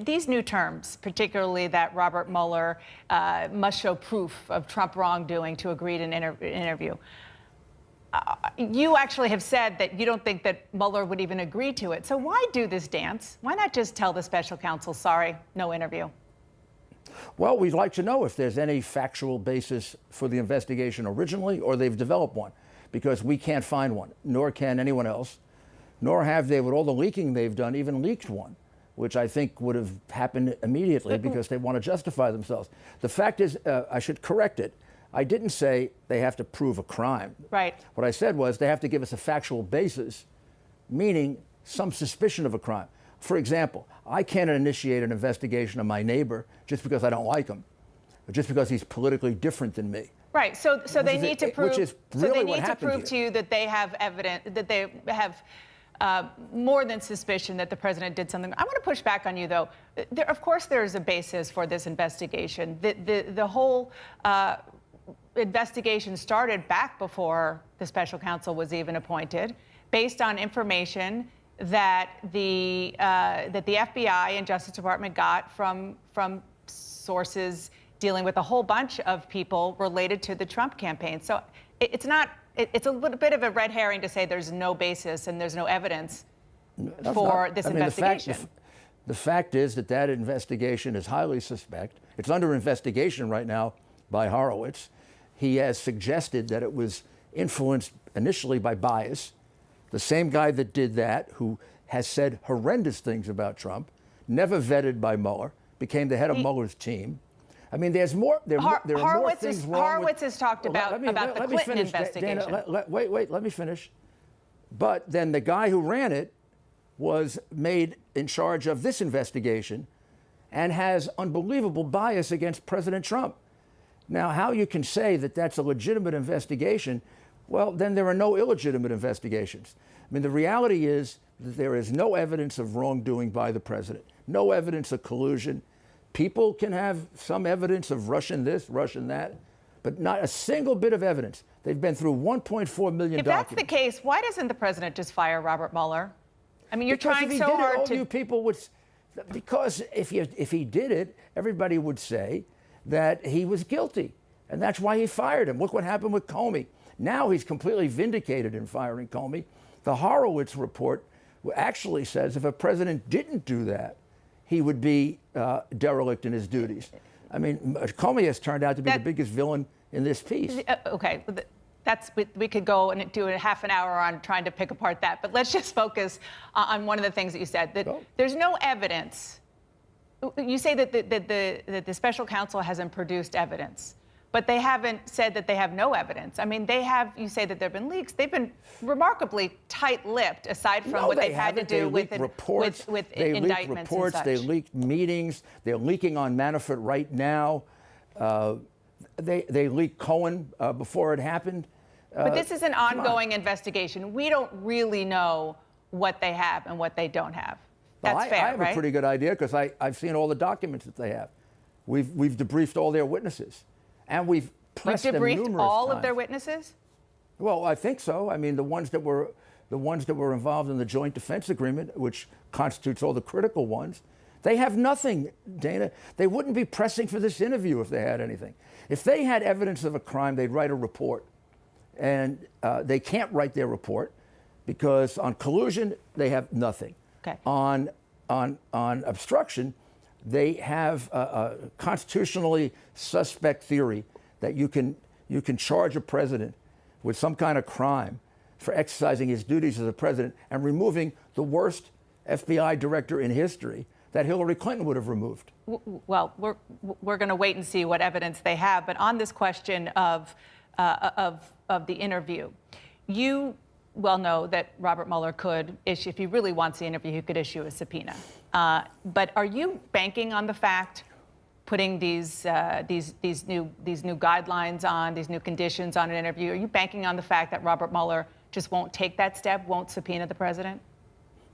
These new terms, particularly that Robert Mueller must show proof of Trump wrongdoing to agree to an interview. You actually have said that you don't think that Mueller would even agree to it. So why do this dance? Why not just tell the special counsel, sorry, no interview? Well, we'd like to know if there's any factual basis for the investigation originally, or they've developed one, because we can't find one, nor can anyone else, nor have they, with all the leaking they've done, even leaked one, which I think would have happened immediately because they want to justify themselves. The fact is, I should correct it. I didn't say they have to prove a crime. Right. What I said was they have to give us a factual basis, meaning some suspicion of a crime. For example, I can't initiate an investigation of my neighbor just because I don't like him, or just because he's politically different than me. Right. So they need to prove. Which is really so they what need to happened prove here. to you that they have evidence, that they have more than suspicion that the president did something. I want to push back on you, though. Of course, there is a basis for this investigation. The whole investigation started back before the special counsel was even appointed, based on information that the FBI and Justice Department got from sources dealing with a whole bunch of people related to the Trump campaign. So it's a little bit of a red herring to say there's no basis and there's no evidence for this investigation. The fact is that investigation is highly suspect. It's under investigation right now by Horowitz. He has suggested that it was influenced initially by bias. The same guy that did that, who has said horrendous things about Trump, never vetted by Mueller, became the head of Mueller's team. I mean, there's more. There are more things wrong. Horowitz has talked about the Clinton investigation. Dana, wait, let me finish. But then the guy who ran it was made in charge of this investigation and has unbelievable bias against President Trump. Now, how you can say that that's a legitimate investigation, well, then there are no illegitimate investigations. I mean, the reality is that there is no evidence of wrongdoing by the president, no evidence of collusion. People can have some evidence of Russian this, Russian that, but not a single bit of evidence. They've been through 1.4 million documents. If that's the case, why doesn't the president just fire Robert Mueller? I mean, you're trying so hard to... You people would... Because if he did it, everybody would say that he was guilty, and that's why he fired him. Look what happened with Comey. Now he's completely vindicated in firing Comey. The Horowitz report actually says if a president didn't do that, he would be derelict in his duties. I mean, Comey has turned out to be the biggest villain in this piece. Okay, we could go and do a half an hour on trying to pick apart that, but let's just focus on one of the things that you said, that there's no evidence. You say that the special counsel hasn't produced evidence, but they haven't said that they have no evidence. I mean, you say that there have been leaks. They've been remarkably tight-lipped, aside from what they've had to do with indictments and such. They leaked meetings. They're leaking on Manafort right now. They leaked Cohen before it happened. But this is an ongoing investigation. We don't really know what they have and what they don't have. That's fair, right? I have a pretty good idea because I've seen all the documents that they have. We've debriefed all their witnesses. And we've pressed them numerous times. You've debriefed all of their witnesses? Well, I think so. I mean, the ones that were involved in the joint defense agreement, which constitutes all the critical ones, they have nothing, Dana. They wouldn't be pressing for this interview if they had anything. If they had evidence of a crime, they'd write a report. And they can't write their report because on collusion, they have nothing. Okay. On obstruction, they have a constitutionally suspect theory that you can charge a president with some kind of crime for exercising his duties as a president and removing the worst FBI director in history that Hillary Clinton would have removed. Well, we're going to wait and see what evidence they have. But on this question of the interview, you well know that Robert Mueller could issue, if he really wants the interview, he could issue a subpoena. But are you banking on the fact, putting these new guidelines on, these new conditions on an interview, are you banking on the fact that Robert Mueller just won't take that step, won't subpoena the president?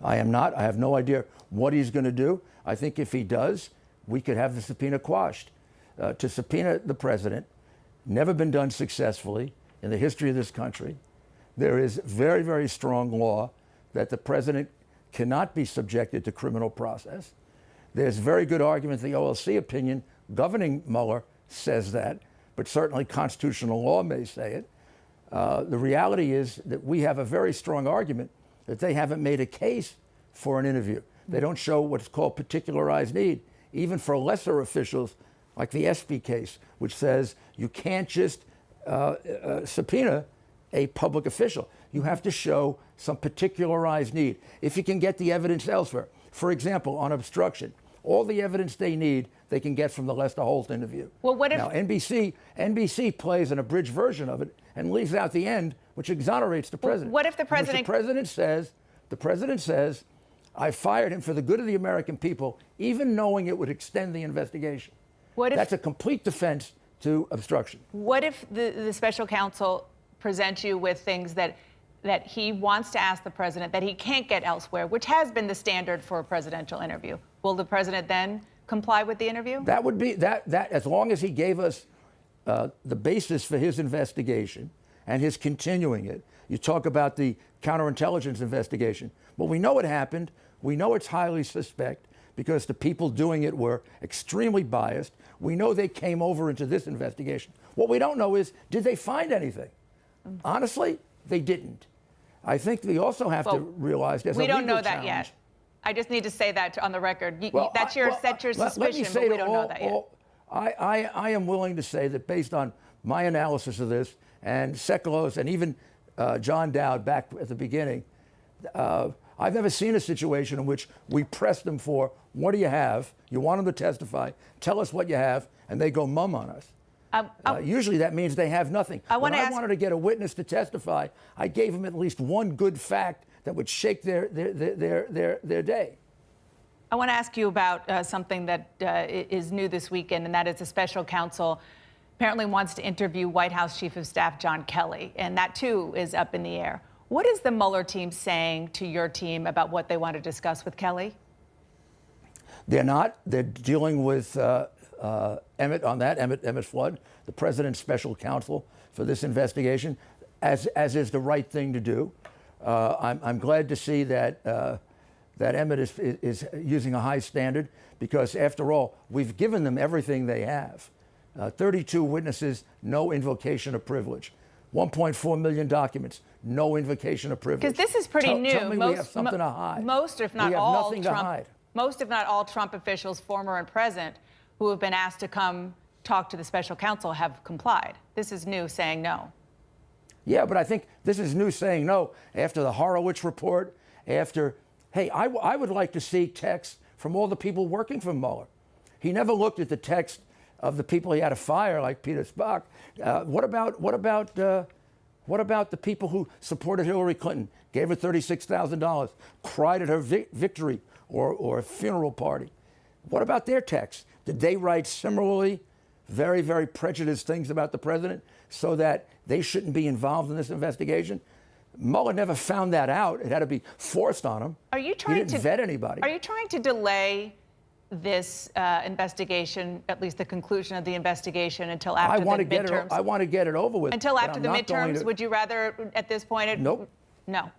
I am not. I have no idea what he's going to do. I think if he does, we could have the subpoena quashed. To subpoena the president, never been done successfully in the history of this country. There is very, very strong law that the president cannot be subjected to criminal process. There's very good argument the OLC opinion governing Mueller says that, but certainly constitutional law may say it. The reality is that we have a very strong argument that they haven't made a case for an interview. They don't show what's called particularized need, even for lesser officials, like the Espy case, which says you can't just subpoena a public official. You have to show some particularized need. If you can get the evidence elsewhere, for example, on obstruction, all the evidence they need, they can get from the Lester Holt interview. Well, what if now NBC plays an abridged version of it and leaves out the end, which exonerates the president. What if the president? The president says, I fired him for the good of the American people, even knowing it would extend the investigation. That's a complete defense to obstruction. What if the special counsel presents you with things that he wants to ask the president that he can't get elsewhere, which has been the standard for a presidential interview? Will the president then comply with the interview? That would be that as long as he gave us the basis for his investigation and his continuing it. You talk about the counterintelligence investigation. Well, we know it happened. We know it's highly suspect because the people doing it were extremely biased. We know they came over into this investigation. What we don't know is, did they find anything? Honestly, they didn't. I think we also have to realize there's a legal challenge. We don't know that yet. I just need to say that on the record. That's your suspicion, let me say but we don't know that yet. I am willing to say that based on my analysis of this and Sekulo's and even John Dowd back at the beginning, I've never seen a situation in which we press them for, what do you have? You want them to testify. Tell us what you have, and they go mum on us. Usually that means they have nothing. When I wanted to get a witness to testify, I gave them at least one good fact that would shake their day. I want to ask you about something that is new this weekend, and that is a special counsel apparently wants to interview White House Chief of Staff John Kelly, and that too is up in the air. What is the Mueller team saying to your team about what they want to discuss with Kelly? They're not. They're dealing with Emmett Flood, the president's special counsel for this investigation, as is the right thing to do. I'm glad to see that that Emmett is using a high standard because, after all, we've given them everything they have. 32 witnesses, no invocation of privilege. 1.4 million documents, no invocation of privilege. Because this is pretty new. Tell me we have something to hide. Most, if not we have all, nothing to hide. Most, if not all, Trump officials, former and present, who have been asked to come talk to the special counsel have complied. This is new, saying no. Yeah, but I think this is new saying no after the Horowitz report, after, hey, I would like to see texts from all the people working for Mueller. He never looked at the text of the people he had to fire, like Peter Spock. What about the people who supported Hillary Clinton, gave her $36,000, cried at her victory or funeral party? What about their texts? Did they write similarly very, very prejudiced things about the president so that they shouldn't be involved in this investigation? Mueller never found that out. It had to be forced on him. He didn't vet anybody. Are you trying to delay this investigation, at least the conclusion of the investigation, until after the midterms? I want to get it over with. Until after the midterms? Would you rather, at this point? Nope. No.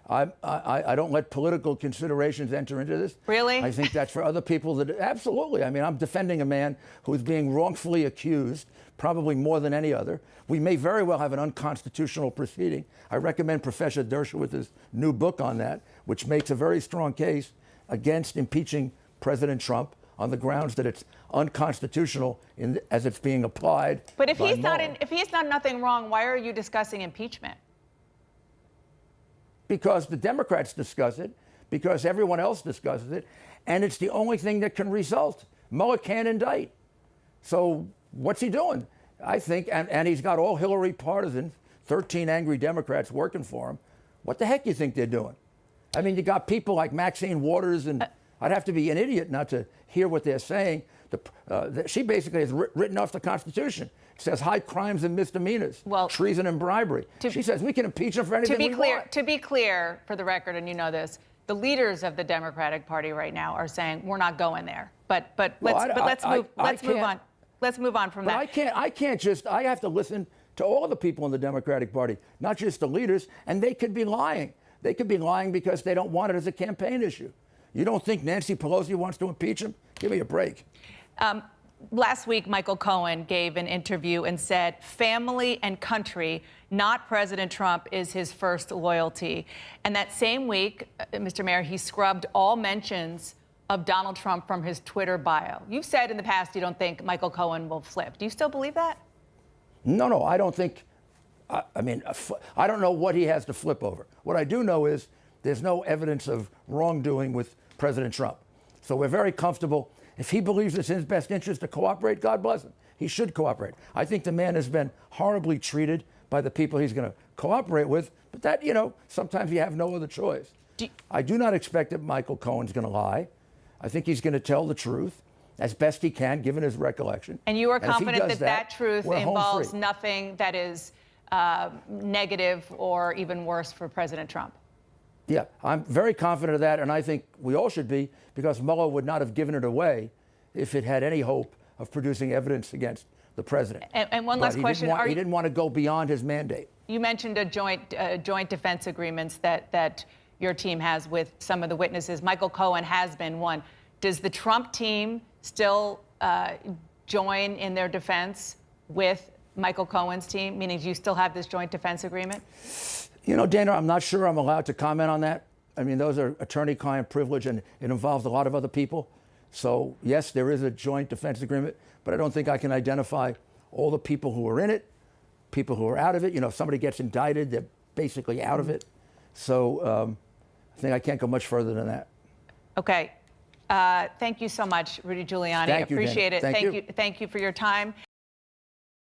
I don't let political considerations enter into this. Really? I think that's for other people that absolutely. I mean, I'm defending a man who's being wrongfully accused, probably more than any other. We may very well have an unconstitutional proceeding. I recommend Professor Dershowitz's new book on that, which makes a very strong case against impeaching President Trump on the grounds that it's unconstitutional as it's being applied. But if he's done nothing wrong, why are you discussing impeachment? Because the Democrats discuss it, because everyone else discusses it, and it's the only thing that can result. Mueller can't indict. So what's he doing? I think, and he's got all Hillary partisans, 13 angry Democrats working for him. What the heck do you think they're doing? I mean, you got people like Maxine Waters, and I'd have to be an idiot not to hear what they're saying. She basically has written off the Constitution. It says high crimes and misdemeanors, treason and bribery. She says we can impeach him for anything we want. To be clear, for the record, and you know this, the leaders of the Democratic Party right now are saying we're not going there. But let's move on. Let's move on from that. I have to listen to all the people in the Democratic Party, not just the leaders, and they could be lying. They could be lying because they don't want it as a campaign issue. You don't think Nancy Pelosi wants to impeach him? Give me a break. Last week, Michael Cohen gave an interview and said family and country, not President Trump, is his first loyalty. And that same week, Mr. Mayor, he scrubbed all mentions of Donald Trump from his Twitter bio. You've said in the past you don't think Michael Cohen will flip. Do you still believe that? No, I don't think. I mean, I don't know what he has to flip over. What I do know is there's no evidence of wrongdoing with President Trump. So we're very comfortable. If he believes it's in his best interest to cooperate, God bless him. He should cooperate. I think the man has been horribly treated by the people he's going to cooperate with, but that, sometimes you have no other choice. I do not expect that Michael Cohen's going to lie. I think he's going to tell the truth as best he can, given his recollection. And you are confident that that truth we're home involves free. nothing that is negative or even worse for President Trump? Yeah, I'm very confident of that, and I think we all should be, because Mueller would not have given it away if it had any hope of producing evidence against the president. And one last question. He didn't want to go beyond his mandate. You mentioned a joint defense agreements that your team has with some of the witnesses. Michael Cohen has been one. Does the Trump team still join in their defense with Michael Cohen's team? Meaning, do you still have this joint defense agreement? Dana, I'm not sure I'm allowed to comment on that. I mean, those are attorney-client privilege, and it involves a lot of other people. So, yes, there is a joint defense agreement, but I don't think I can identify all the people who are in it, people who are out of it. If somebody gets indicted, they're basically out of it. So I think I can't go much further than that. Okay. Thank you so much, Rudy Giuliani. Thank you, Appreciate Dana. it. Thank you. Thank you for your time.